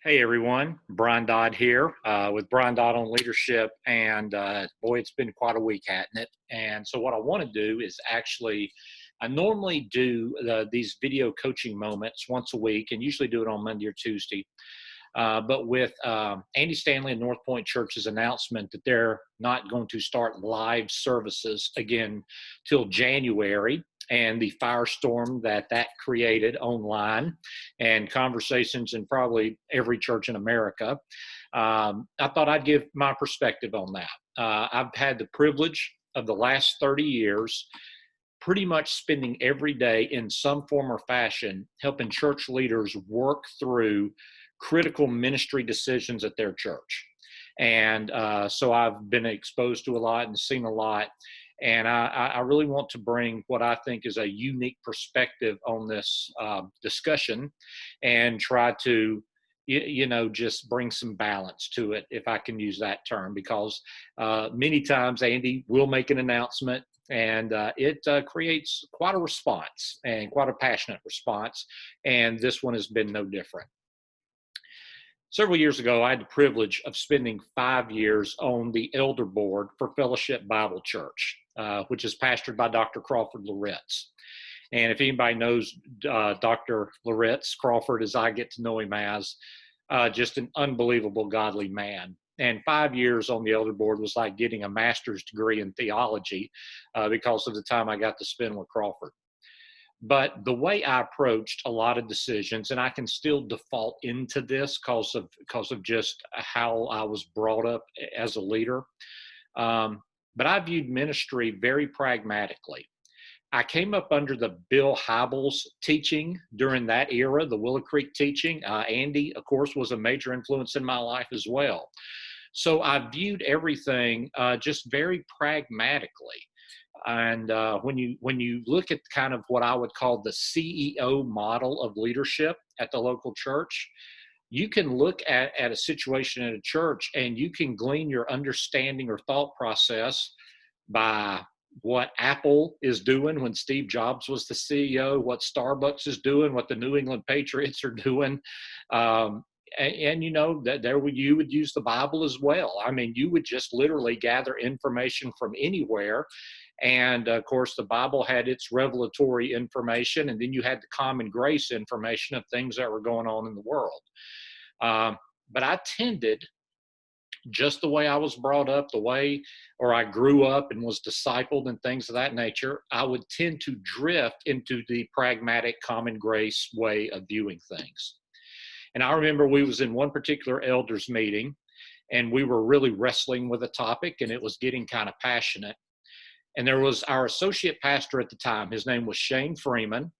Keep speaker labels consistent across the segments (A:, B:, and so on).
A: Hey everyone, Brian Dodd here with Brian Dodd on Leadership, and boy, it's been quite a week, hasn't it? And so what I want to do is I normally do these video coaching moments once a week, and usually do it on Monday or Tuesday. But with Andy Stanley and North Point Church's announcement that they're not going to start live services again till January, and the firestorm that created online and conversations in probably every church in America, I thought I'd give my perspective on that. I've had the privilege of the last 30 years pretty much spending every day in some form or fashion helping church leaders work through critical ministry decisions at their church. And so I've been exposed to a lot and seen a lot. And I really want to bring what I think is a unique perspective on this discussion and try to, just bring some balance to it, if I can use that term, because many times Andy will make an announcement and it creates quite a response and quite a passionate response. And this one has been no different. Several years ago, I had the privilege of spending 5 years on the elder board for Fellowship Bible Church, which is pastored by Dr. Crawford Loritz. And if anybody knows Dr. Loritz, Crawford, as I get to know him as, just an unbelievable godly man. And 5 years on the elder board was like getting a master's degree in theology because of the time I got to spend with Crawford. But the way I approached a lot of decisions, and I can still default into this because of just how I was brought up as a leader, but I viewed ministry very pragmatically. I came up under the Bill Hybels teaching during that era, the Willow Creek teaching. Andy, of course, was a major influence in my life as well. So I viewed everything just very pragmatically. And when you look at kind of what I would call the CEO model of leadership at the local church, you can look at a situation at a church and you can glean your understanding or thought process by what Apple is doing when Steve Jobs was the CEO, what Starbucks is doing, what the New England Patriots are doing. And you would use the Bible as well. I mean, you would just literally gather information from anywhere. And of course, the Bible had its revelatory information, and then you had the common grace information of things that were going on in the world. But I tended, just the way I was brought up, or I grew up and was discipled and things of that nature, I would tend to drift into the pragmatic common grace way of viewing things. And I remember we was in one particular elders meeting, and we were really wrestling with a topic, and it was getting kind of passionate. And there was our associate pastor at the time. His name was Shane Freeman.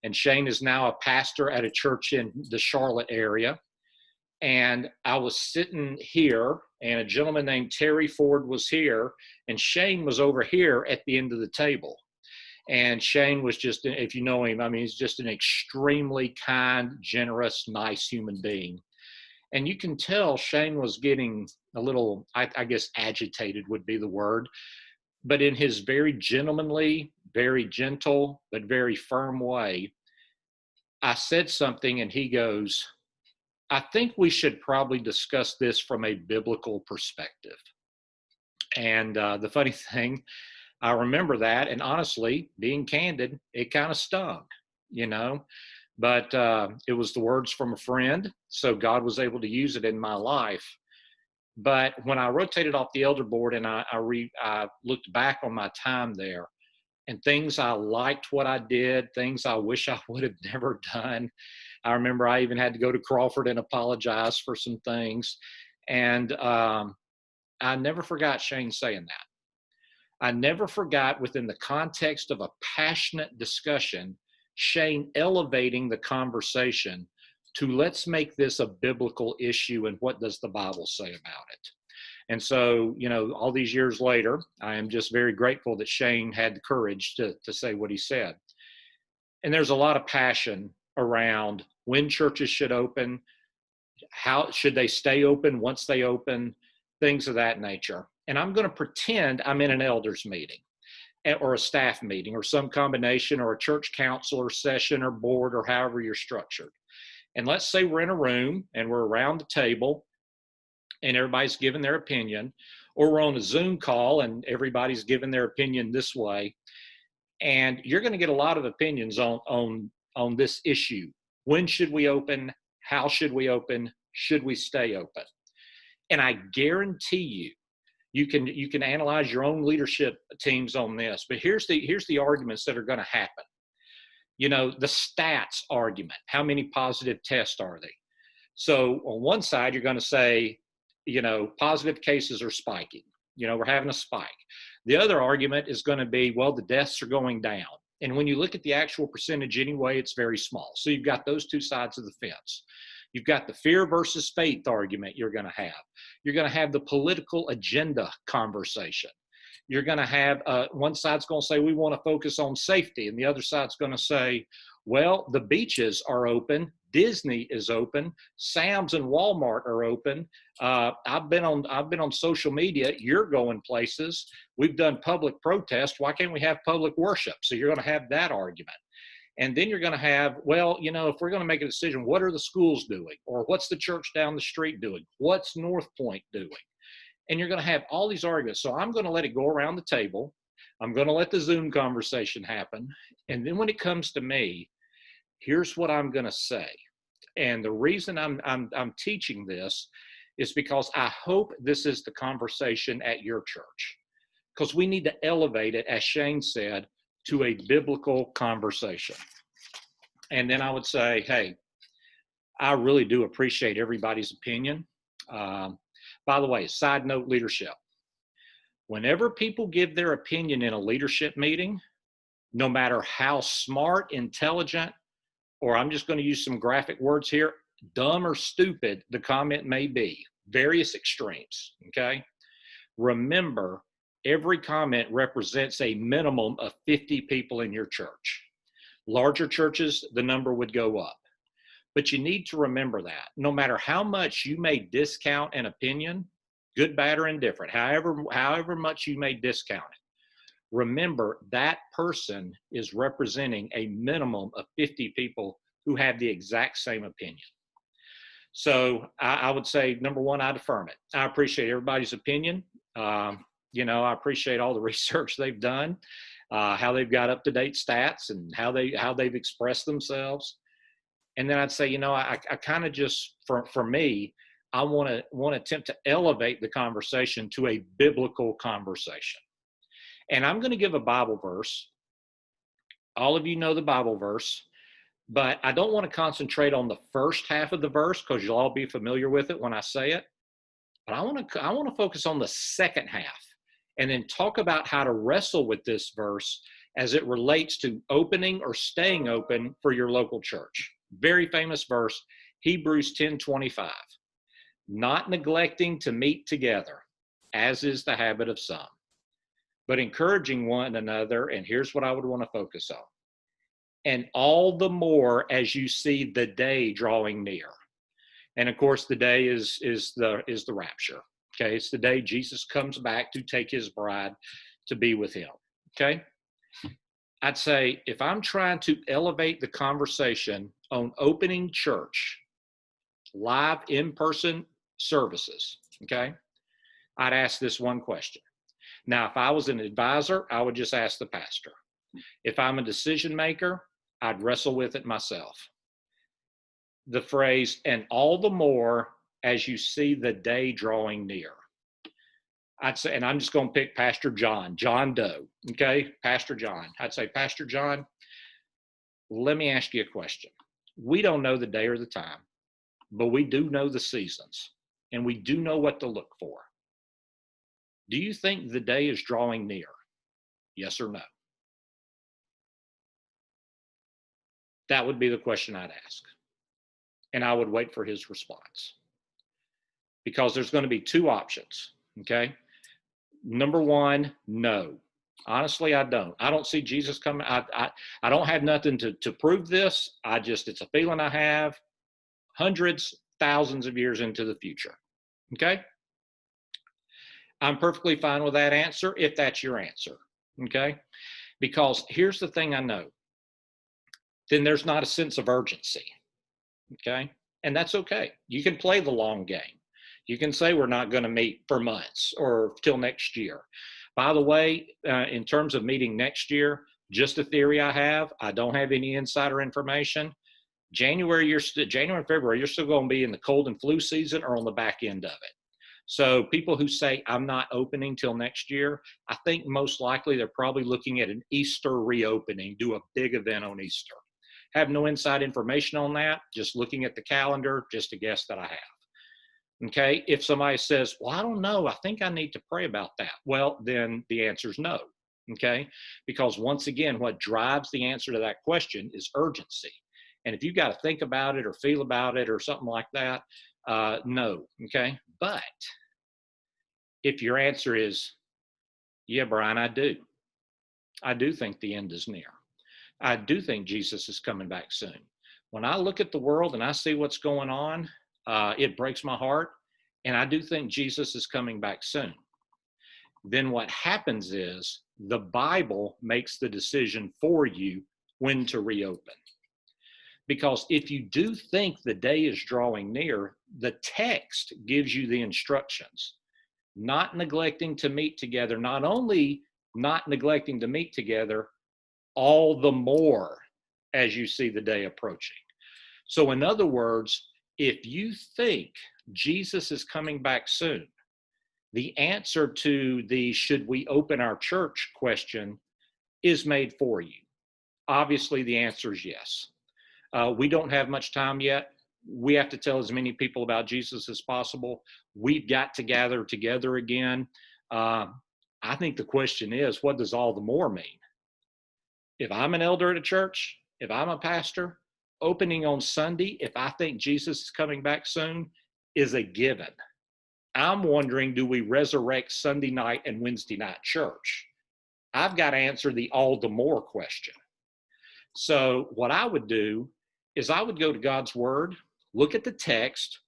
A: And Shane is now a pastor at a church in the Charlotte area. And I was sitting here, and a gentleman named Terry Ford was here, and Shane was over here at the end of the table. And Shane was just, if you know him, I mean, he's just an extremely kind, generous, nice human being. And you can tell Shane was getting a little, I guess, agitated would be the word. But in his very gentlemanly, very gentle, but very firm way, I said something and he goes, "I think we should probably discuss this from a biblical perspective." And the funny thing, I remember that. And honestly, being candid, it kind of stung, but it was the words from a friend. So God was able to use it in my life. But when I rotated off the elder board and I looked back on my time there, and things I liked what I did, things I wish I would have never done. I remember I even had to go to Crawford and apologize for some things. And I never forgot Shane saying that. I never forgot, within the context of a passionate discussion, Shane elevating the conversation to let's make this a biblical issue and what does the Bible say about it. And so, all these years later, I am just very grateful that Shane had the courage to say what he said. And there's a lot of passion around when churches should open, how should they stay open once they open, things of that nature. And I'm going to pretend I'm in an elders meeting or a staff meeting or some combination, or a church council or session or board, or however you're structured. And let's say we're in a room and we're around the table and everybody's giving their opinion, or we're on a Zoom call and everybody's giving their opinion this way. And you're going to get a lot of opinions on this issue. When should we open? How should we open? Should we stay open? And I guarantee you can analyze your own leadership teams on this. But here's the arguments that are going to happen. The stats argument. How many positive tests are they? So on one side, you're going to say, positive cases are spiking. We're having a spike. The other argument is going to be, well, the deaths are going down. And when you look at the actual percentage anyway, it's very small. So you've got those two sides of the fence. You've got the fear versus faith argument you're going to have. You're going to have the political agenda conversation. You're going to have one side's going to say, we want to focus on safety. And the other side's going to say, well, the beaches are open. Disney is open. Sam's and Walmart are open. I've been on social media. You're going places. We've done public protests. Why can't we have public worship? So you're going to have that argument. And then you're going to have, well, if we're going to make a decision, what are the schools doing? Or what's the church down the street doing? What's North Point doing? And you're going to have all these arguments. So I'm going to let it go around the table. I'm going to let the Zoom conversation happen. And then when it comes to me, here's what I'm going to say. And the reason I'm teaching this is because I hope this is the conversation at your church, because we need to elevate it, as Shane said, to a biblical conversation. And then I would say, hey, I really do appreciate everybody's opinion. By the way, side note, leadership. Whenever people give their opinion in a leadership meeting, no matter how smart, intelligent, or I'm just going to use some graphic words here, dumb or stupid the comment may be, various extremes, okay? Remember, every comment represents a minimum of 50 people in your church. Larger churches, the number would go up. But you need to remember that no matter how much you may discount an opinion, good, bad, or indifferent, however much you may discount it, remember that person is representing a minimum of 50 people who have the exact same opinion. So I would say, number one, I'd affirm it. I appreciate everybody's opinion. I appreciate all the research they've done, how they've got up-to-date stats and how they've expressed themselves. And then I'd say, I kind of just, for me, I want to attempt to elevate the conversation to a biblical conversation. And I'm going to give a Bible verse. All of you know the Bible verse, but I don't want to concentrate on the first half of the verse because you'll all be familiar with it when I say it. But I want to focus on the second half and then talk about how to wrestle with this verse as it relates to opening or staying open for your local church. Very famous verse, Hebrews 10:25. Not neglecting to meet together, as is the habit of some, but encouraging one another, and here's what I would want to focus on. And all the more as you see the day drawing near. And of course, the day is the rapture. Okay, it's the day Jesus comes back to take his bride to be with him. Okay, I'd say if I'm trying to elevate the conversation on opening church, live in-person services, okay, I'd ask this one question. Now, if I was an advisor, I would just ask the pastor. If I'm a decision maker, I'd wrestle with it myself. The phrase, and all the more as you see the day drawing near. I'd say, and I'm just going to pick Pastor John Doe, okay? Pastor John. I'd say, Pastor John, let me ask you a question. We don't know the day or the time, but we do know the seasons, and we do know what to look for. Do you think the day is drawing near? Yes or no? That would be the question I'd ask. And I would wait for his response. Because there's going to be two options, okay? Number one, no. Honestly, I don't. I don't see Jesus coming. I don't have nothing to prove this. It's a feeling I have hundreds, thousands of years into the future, okay? I'm perfectly fine with that answer if that's your answer, okay? Because here's the thing I know. Then there's not a sense of urgency. Okay. And that's okay. You can play the long game. You can say we're not going to meet for months or till next year. By the way, in terms of meeting next year, just a theory I have. I don't have any insider information. January and February, you're still going to be in the cold and flu season or on the back end of it. So people who say I'm not opening till next year, I think most likely they're probably looking at an Easter reopening, do a big event on Easter. Have no inside information on that, just looking at the calendar, just a guess that I have. Okay, if somebody says, well, I don't know, I think I need to pray about that. Well, then the answer is no. Okay, because once again, what drives the answer to that question is urgency. And if you got to think about it or feel about it or something like that, no. Okay, but if your answer is, yeah, Brian, I do think the end is near. I do think Jesus is coming back soon. When I look at the world and I see what's going on, it breaks my heart. And I do think Jesus is coming back soon. Then what happens is the Bible makes the decision for you when to reopen. Because if you do think the day is drawing near, the text gives you the instructions. Not neglecting to meet together, not only not neglecting to meet together, all the more as you see the day approaching. So, in other words, if you think Jesus is coming back soon, the answer to the should we open our church question is made for you. Obviously, the answer is yes. We don't have much time yet. We have to tell as many people about Jesus as possible. We've got to gather together again. I think the question is, what does all the more mean? If I'm an elder at a church, if I'm a pastor, opening on Sunday, if I think Jesus is coming back soon, is a given. I'm wondering, do we resurrect Sunday night and Wednesday night church? I've got to answer the all the more question. So what I would do is I would go to God's word, look at the text,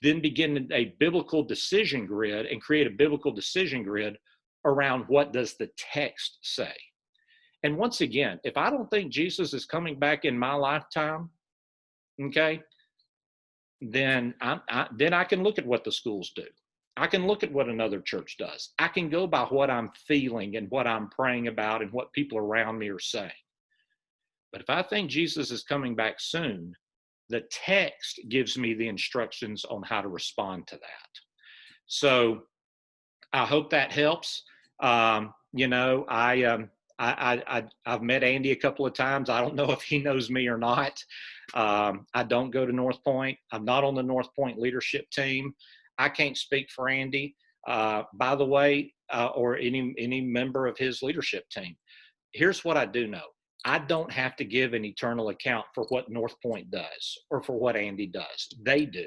A: then begin a biblical decision grid and create a biblical decision grid around what does the text say. And once again, if I don't think Jesus is coming back in my lifetime, okay, then I can look at what the schools do. I can look at what another church does. I can go by what I'm feeling and what I'm praying about and what people around me are saying. But if I think Jesus is coming back soon, the text gives me the instructions on how to respond to that. So I hope that helps. I've met Andy a couple of times. I don't know if he knows me or not. I don't go to North Point. I'm not on the North Point leadership team. I can't speak for Andy, by the way, or any member of his leadership team. Here's what I do know. I don't have to give an eternal account for what North Point does or for what Andy does. They do,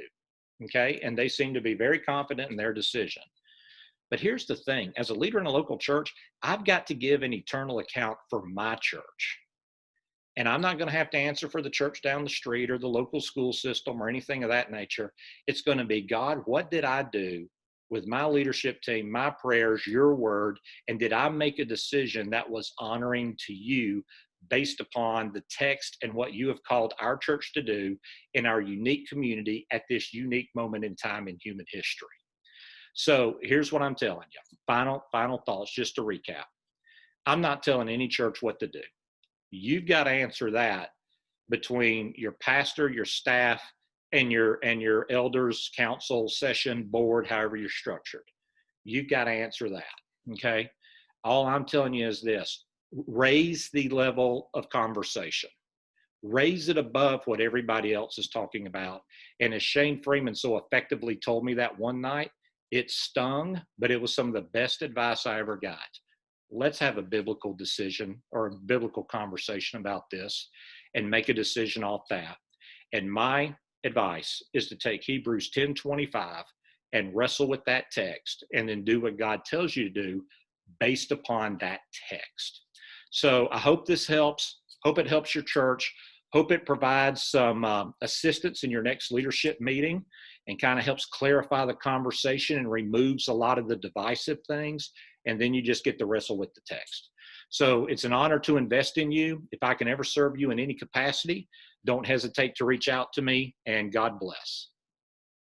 A: okay? And they seem to be very confident in their decision. But here's the thing. As a leader in a local church, I've got to give an eternal account for my church. And I'm not going to have to answer for the church down the street or the local school system or anything of that nature. It's going to be, God, what did I do with my leadership team, my prayers, your word, and did I make a decision that was honoring to you based upon the text and what you have called our church to do in our unique community at this unique moment in time in human history? So here's what I'm telling you. Final thoughts, just to recap. I'm not telling any church what to do. You've got to answer that between your pastor, your staff, and your elders, council, session, board, however you're structured. You've got to answer that, okay? All I'm telling you is this. Raise the level of conversation. Raise it above what everybody else is talking about. And as Shane Freeman so effectively told me that one night, it stung, but it was some of the best advice I ever got. Let's have a biblical decision or a biblical conversation about this and make a decision off that. And my advice is to take Hebrews 10:25 and wrestle with that text and then do what God tells you to do based upon that text. So I hope this helps. Hope it helps your church. Hope it provides some assistance in your next leadership meeting and kind of helps clarify the conversation and removes a lot of the divisive things. And then you just get to wrestle with the text. So it's an honor to invest in you. If I can ever serve you in any capacity, don't hesitate to reach out to me, and God bless.